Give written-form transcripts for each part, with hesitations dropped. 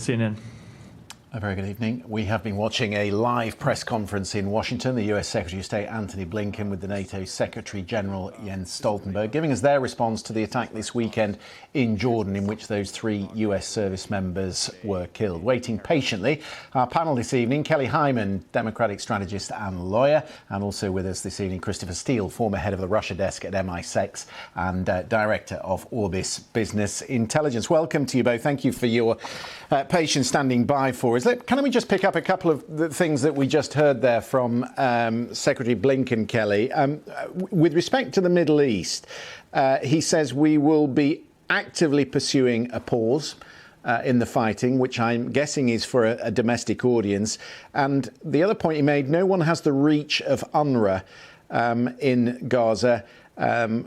CNN. A very good evening. We have been watching a live press conference in Washington. The US Secretary of State Antony Blinken with the NATO Secretary General Jens Stoltenberg giving us their response to the attack this weekend in Jordan in which those 3 US service members were killed. Waiting patiently, our panel this evening, Kelly Hyman, Democratic strategist and lawyer, and also with us this evening, Christopher Steele, former head of the Russia desk at MI6 and director of Orbis Business Intelligence. Welcome to you both. Thank you for your patience standing by for us. Can we just pick up a couple of the things that we just heard there from Secretary Blinken, Kelly? With respect to the Middle East, he says we will be actively pursuing a pause in the fighting, which I'm guessing is for a domestic audience. And the other point he made, no one has the reach of UNRWA in Gaza.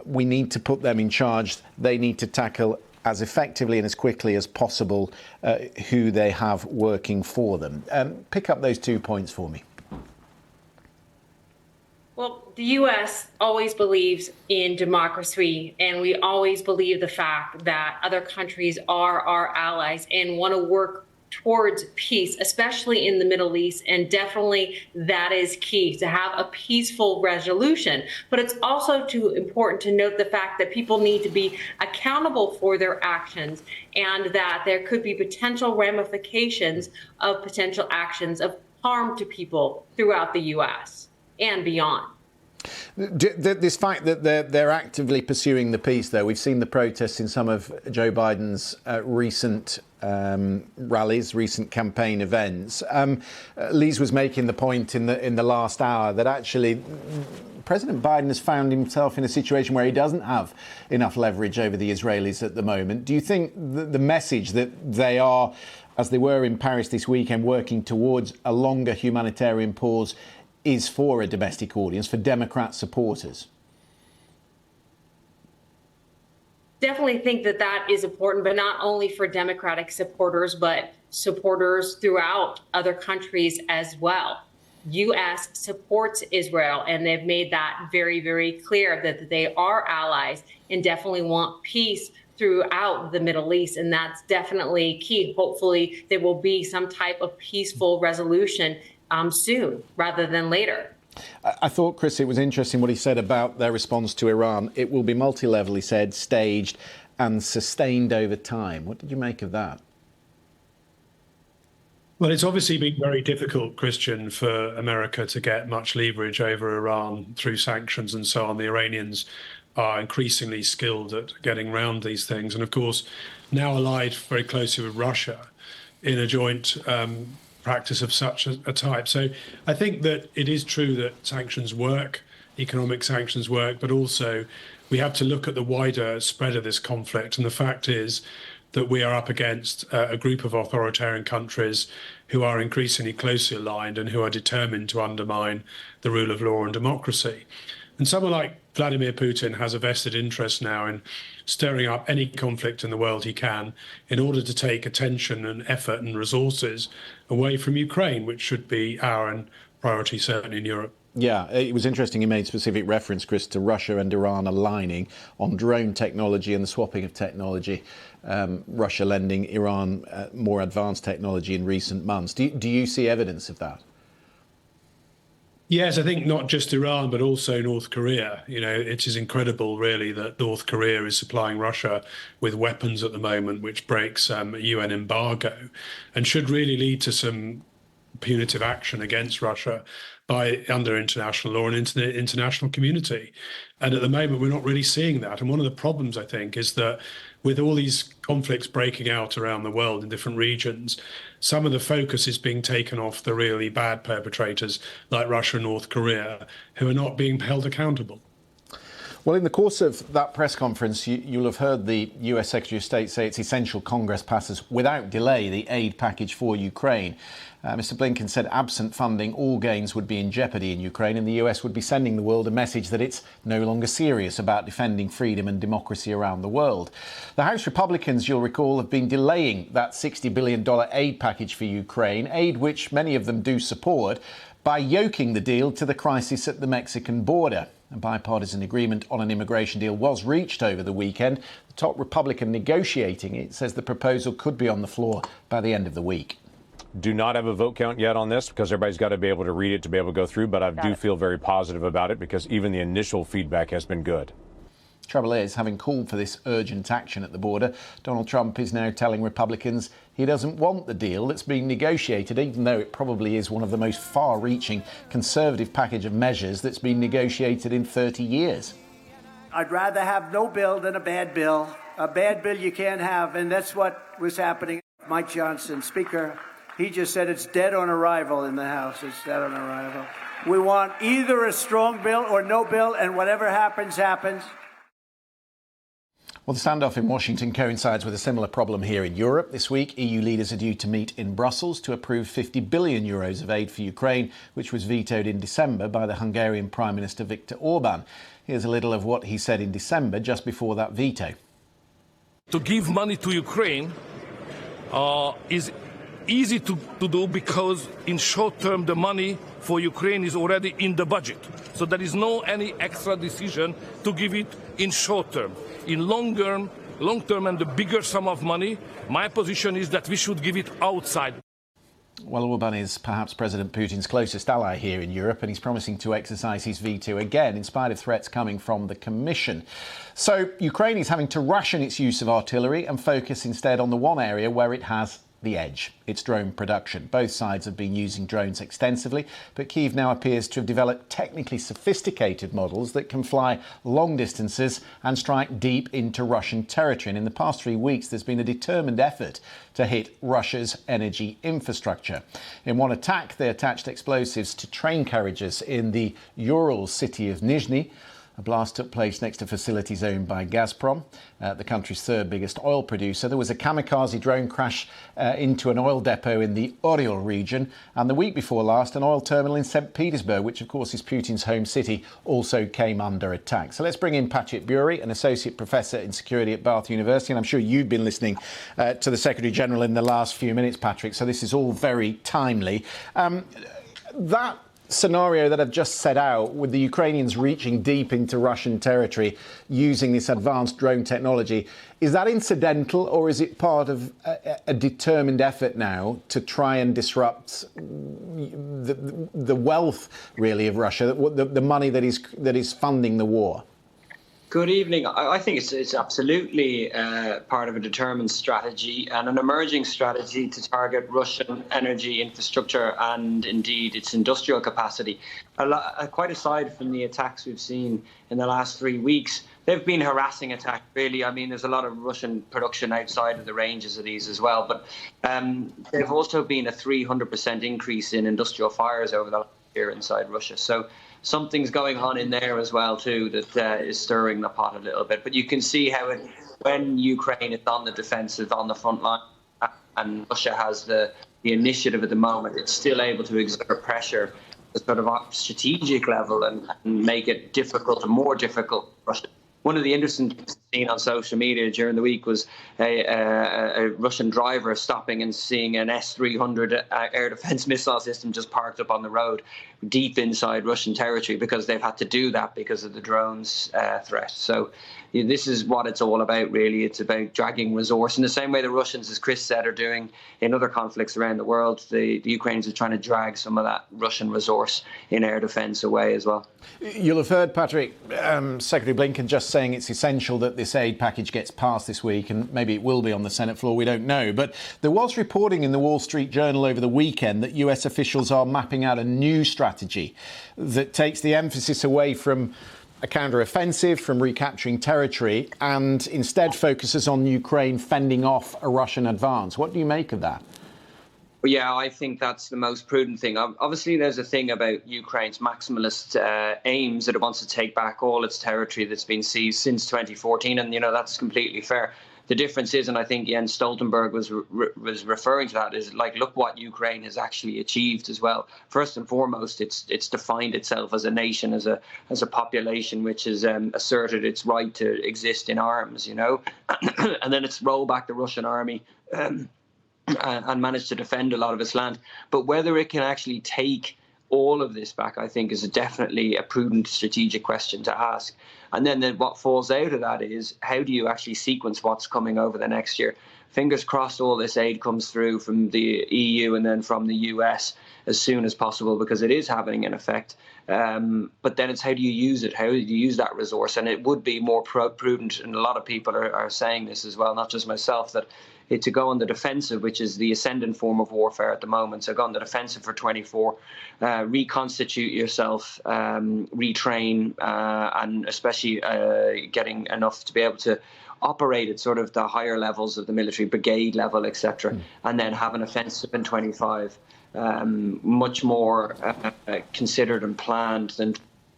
We need to put them in charge. They need to tackle as effectively and as quickly as possible who they have working for them. Pick up those 2 points for me. Well, the U.S. always believes in democracy, and we always believe the fact that other countries are our allies and want to work towards peace, especially in the Middle East. And definitely that is key, to have a peaceful resolution. But it's also too important to note the fact that people need to be accountable for their actions, and that there could be potential ramifications of potential actions of harm to people throughout the U.S. and beyond. This fact that they're actively pursuing the peace, though, we've seen the protests in some of Joe Biden's recent rallies, recent campaign events. Lise was making the point in the last hour that actually President Biden has found himself in a situation where he doesn't have enough leverage over the Israelis at the moment. Do you think the message that they are, as they were in Paris this weekend, working towards a longer humanitarian pause is for a domestic audience, for Democrat supporters? Definitely think that that is important, but not only for Democratic supporters, but supporters throughout other countries as well. U.S. supports Israel, and they've made that very, very clear that they are allies and definitely want peace throughout the Middle East. And that's definitely key. Hopefully there will be some type of peaceful resolution soon rather than later. I thought, Chris, it was interesting what he said about their response to Iran. It will be multi-level, he said, staged and sustained over time. What did you make of that? Well, it's obviously been very difficult, Christian, for America to get much leverage over Iran through sanctions and so on. The Iranians are increasingly skilled at getting around these things. And of course, now allied very closely with Russia in a joint practice of such a type. So I think that it is true that sanctions work, economic sanctions work, but also we have to look at the wider spread of this conflict. And the fact is that we are up against a group of authoritarian countries who are increasingly closely aligned and who are determined to undermine the rule of law and democracy. And someone like Vladimir Putin has a vested interest now in stirring up any conflict in the world he can in order to take attention and effort and resources away from Ukraine, which should be our priority, certainly in Europe. Yeah, it was interesting you made specific reference, Chris, to Russia and Iran aligning on drone technology and the swapping of technology, Russia lending Iran more advanced technology in recent months. Do you see evidence of that? Yes, I think not just Iran, but also North Korea. You know, it is incredible, really, that North Korea is supplying Russia with weapons at the moment, which breaks a UN embargo and should really lead to some punitive action against Russia under international law and into the international community. And at the moment, we're not really seeing that. And one of the problems, I think, is that with all these conflicts breaking out around the world in different regions, some of the focus is being taken off the really bad perpetrators like Russia and North Korea, who are not being held accountable. Well, in the course of that press conference, you'll have heard the US Secretary of State say it's essential Congress passes without delay the aid package for Ukraine. Mr. Blinken said absent funding, all gains would be in jeopardy in Ukraine, and the US would be sending the world a message that it's no longer serious about defending freedom and democracy around the world. The House Republicans, you'll recall, have been delaying that $60 billion aid package for Ukraine, aid which many of them do support, by yoking the deal to the crisis at the Mexican border. A bipartisan agreement on an immigration deal was reached over the weekend. The top Republican negotiating it says the proposal could be on the floor by the end of the week. Do not have a vote count yet on this because everybody's got to be able to read it to be able to go through, but I do feel very positive about it because even the initial feedback has been good. Trouble is, having called for this urgent action at the border, Donald Trump is now telling Republicans he doesn't want the deal that's being negotiated, even though it probably is one of the most far-reaching conservative package of measures that's been negotiated in 30 years. I'd rather have no bill than a bad bill. A bad bill you can't have, and that's what was happening. Mike Johnson, Speaker, he just said it's dead on arrival in the House. It's dead on arrival. We want either a strong bill or no bill, and whatever happens, happens. Well, the standoff in Washington coincides with a similar problem here in Europe. This week, EU leaders are due to meet in Brussels to approve 50 billion euros of aid for Ukraine, which was vetoed in December by the Hungarian Prime Minister Viktor Orban. Here's a little of what he said in December, just before that veto. To give money to Ukraine is easy to do because in short term the money for Ukraine is already in the budget. So there is no any extra decision to give it in short term. In long term and the bigger sum of money, my position is that we should give it outside. Well, Orban is perhaps President Putin's closest ally here in Europe, and he's promising to exercise his veto again, in spite of threats coming from the Commission. So Ukraine is having to ration its use of artillery and focus instead on the one area where it has the edge, its drone production. Both sides have been using drones extensively, but Kyiv now appears to have developed technically sophisticated models that can fly long distances and strike deep into Russian territory. And in the past 3 weeks, there's been a determined effort to hit Russia's energy infrastructure. In one attack, they attached explosives to train carriages in the Ural city of Nizhny. A blast took place next to facilities owned by Gazprom, the country's third biggest oil producer. There was a kamikaze drone crash into an oil depot in the Oryol region. And the week before last, an oil terminal in St. Petersburg, which of course is Putin's home city, also came under attack. So let's bring in Patrick Bury, an associate professor in security at Bath University. And I'm sure you've been listening to the Secretary General in the last few minutes, Patrick. So this is all very timely. That scenario that I've just set out, with the Ukrainians reaching deep into Russian territory using this advanced drone technology, is that incidental, or is it part of a determined effort now to try and disrupt the wealth, really, of Russia, the money that is funding the war? Good evening. I think it's absolutely part of a determined strategy and an emerging strategy to target Russian energy infrastructure and indeed its industrial capacity. Quite aside from the attacks we've seen in the last 3 weeks, they've been harassing attacks, really. I mean, there's a lot of Russian production outside of the ranges of these as well. But they've also been a 300% increase in industrial fires over the last year inside Russia. So something's going on in there as well, too, that is stirring the pot a little bit. But you can see how when Ukraine is on the defensive, on the front line, and Russia has the initiative at the moment, it's still able to exert pressure at a sort of strategic level and make it difficult and more difficult for Russia. One of the interesting things seen on social media during the week was a Russian driver stopping and seeing an S-300 air defense missile system just parked up on the road deep inside Russian territory, because they've had to do that because of the drones threat. So this is what it's all about, really. It's about dragging resource in the same way the Russians, as Chris said, are doing in other conflicts around the world. The Ukrainians are trying to drag some of that Russian resource in air defense away as well. You'll have heard, Patrick, Secretary Blinken just saying it's essential that this aid package gets passed this week, and maybe it will be on the Senate floor, we don't know. But there was reporting in the Wall Street Journal over the weekend that US officials are mapping out a new strategy that takes the emphasis away from a counter-offensive, from recapturing territory, and instead focuses on Ukraine fending off a Russian advance. What do you make of that? Yeah, I think that's the most prudent thing. Obviously, there's a thing about Ukraine's maximalist aims, that it wants to take back all its territory that's been seized since 2014. And, that's completely fair. The difference is, and I think Jens Stoltenberg was referring to that, is like, look what Ukraine has actually achieved as well. First and foremost, it's defined itself as a nation, as a population which has asserted its right to exist in arms, and then it's rolled back the Russian army and managed to defend a lot of its land. But whether it can actually take all of this back, I think, is definitely a prudent strategic question to ask. And then what falls out of that is, how do you actually sequence what's coming over the next year? Fingers crossed all this aid comes through from the EU and then from the US as soon as possible, because it is having an effect. But then it's, how do you use it? How do you use that resource? And it would be more prudent, and a lot of people are saying this as well, not just myself, that to go on the defensive, which is the ascendant form of warfare at the moment. So go on the defensive for 24, reconstitute yourself, retrain, and especially getting enough to be able to operate at sort of the higher levels of the military, brigade level, etc., and then have an offensive in 25. Much more considered and planned than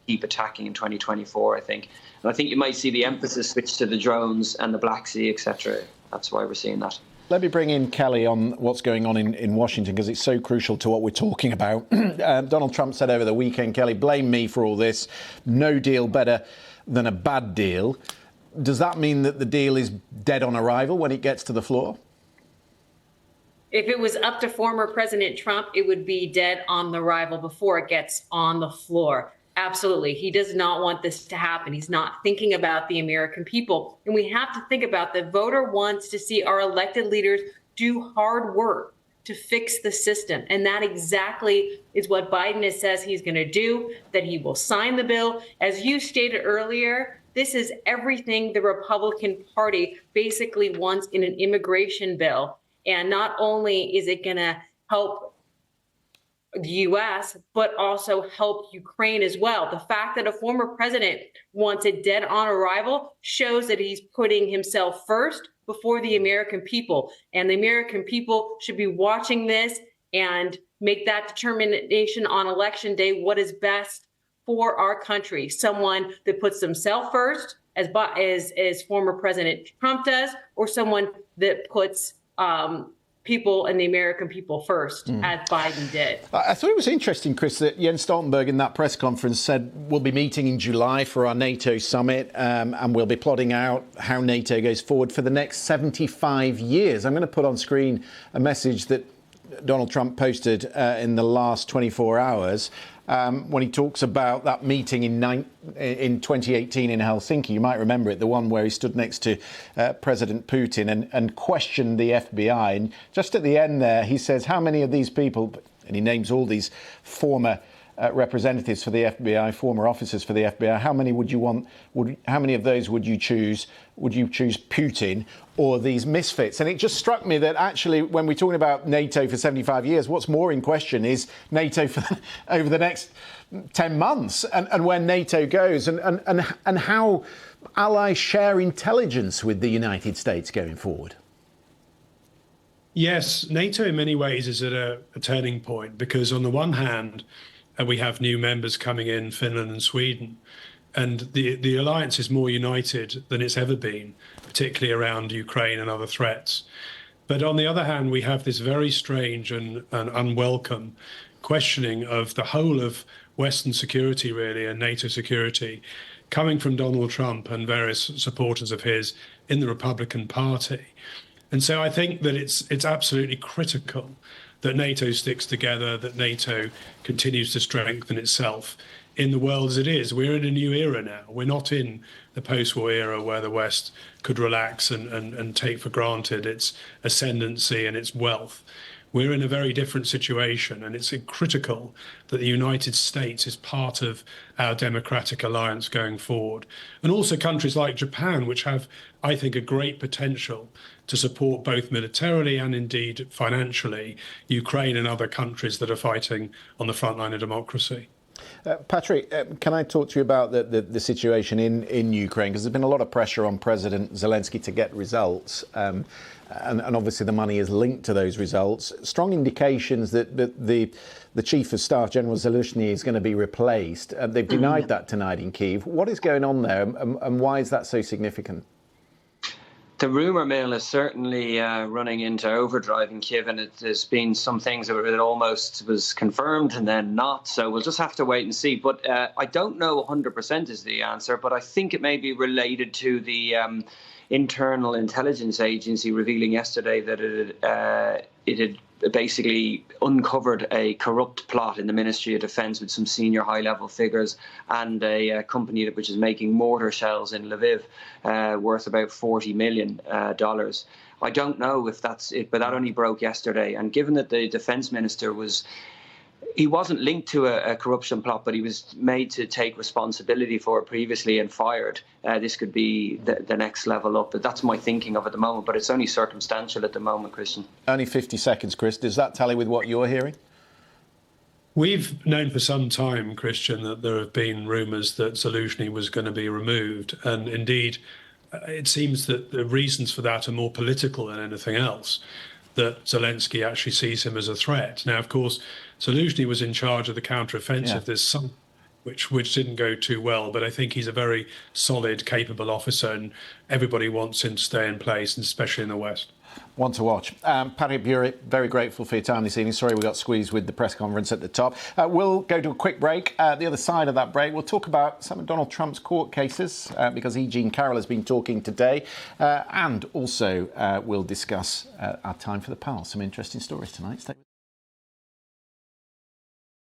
keep attacking in 2024, I think. And I think you might see the emphasis switch to the drones and the Black Sea, etc. That's why we're seeing that. Let me bring in Kelly on what's going on in Washington, because it's so crucial to what we're talking about. Donald Trump said over the weekend, Kelly, blame me for all this. No deal better than a bad deal. Does that mean that the deal is dead on arrival when it gets to the floor? If it was up to former President Trump, it would be dead on the arrival before it gets on the floor. Absolutely. He does not want this to happen. He's not thinking about the American people. And we have to think about the voter wants to see our elected leaders do hard work to fix the system. And that exactly is what Biden says he's going to do, that he will sign the bill. As you stated earlier, this is everything the Republican Party basically wants in an immigration bill. And not only is it going to help the U.S., but also help Ukraine as well. The fact that a former president wants it dead on arrival shows that he's putting himself first before the American people. And the American people should be watching this and make that determination on election day, what is best for our country. Someone that puts themselves first, as former President Trump does, or someone that puts people and the American people first, as Biden did. I thought it was interesting, Chris, that Jens Stoltenberg in that press conference said we'll be meeting in July for our NATO summit, and we'll be plotting out how NATO goes forward for the next 75 years. I'm going to put on screen a message that Donald Trump posted in the last 24 hours when he talks about that meeting in 2018 in Helsinki. You might remember it, the one where he stood next to President Putin and questioned the FBI. And just at the end there, he says, how many of these people, and he names all these former representatives for the FBI, former officers for the FBI, how many would you want? How many of those would you choose? Would you choose Putin or these misfits? And it just struck me that actually, when we're talking about NATO for 75 years, what's more in question is NATO for over the next 10 months and where NATO goes and how allies share intelligence with the United States going forward. Yes, NATO in many ways is at a turning point, because on the one hand, we have new members coming in, Finland and Sweden, and the alliance is more united than it's ever been, particularly around Ukraine and other threats. But on the other hand, we have this very strange and unwelcome questioning of the whole of Western security, really, and NATO security, coming from Donald Trump and various supporters of his in the Republican Party. And so I think that it's absolutely critical that NATO sticks together, that NATO continues to strengthen itself in the world as it is. We're in a new era now. We're not in the post-war era where the West could relax and take for granted its ascendancy and its wealth. We're in a very different situation, and it's critical that the United States is part of our democratic alliance going forward. And also countries like Japan, which have, I think, a great potential to support both militarily and indeed financially Ukraine and other countries that are fighting on the front line of democracy. Patrick, can I talk to you about the situation in Ukraine? Because there's been a lot of pressure on President Zelensky to get results. And obviously the money is linked to those results. Strong indications that the Chief of Staff, General Zelensky, is going to be replaced. They've denied that tonight in Kyiv. What is going on there, and why is that so significant? The rumour mill is certainly running into overdrive in Kyiv, and there's been some things that it almost was confirmed and then not. So we'll just have to wait and see. But I don't know 100% is the answer, but I think it may be related to the internal intelligence agency revealing yesterday that it had basically uncovered a corrupt plot in the Ministry of Defence with some senior high-level figures and a company which is making mortar shells in Lviv worth about $40 million. I don't know if that's it, but that only broke yesterday. And given that the Defence Minister he wasn't linked to a corruption plot, but he was made to take responsibility for it previously and fired. This could be the next level up. But that's my thinking of it at the moment. But it's only circumstantial at the moment, Christian. Only 50 seconds, Chris. Does that tally with what you're hearing? We've known for some time, Christian, that there have been rumours that Zaluzhny was going to be removed. And indeed, it seems that the reasons for that are more political than anything else, that Zelensky actually sees him as a threat. Now, of course, Zaluzhny was in charge of the counter-offensive. Yeah. There's some which didn't go too well, but I think he's a very solid, capable officer, and everybody wants him to stay in place, and especially in the West. One to watch. Paddy Bury, very grateful for your time this evening. Sorry we got squeezed with the press conference at the top. We'll go to a quick break. The other side of that break, we'll talk about some of Donald Trump's court cases because E. Jean Carroll has been talking today. And also we'll discuss our time for the panel. Some interesting stories tonight. Stay with us.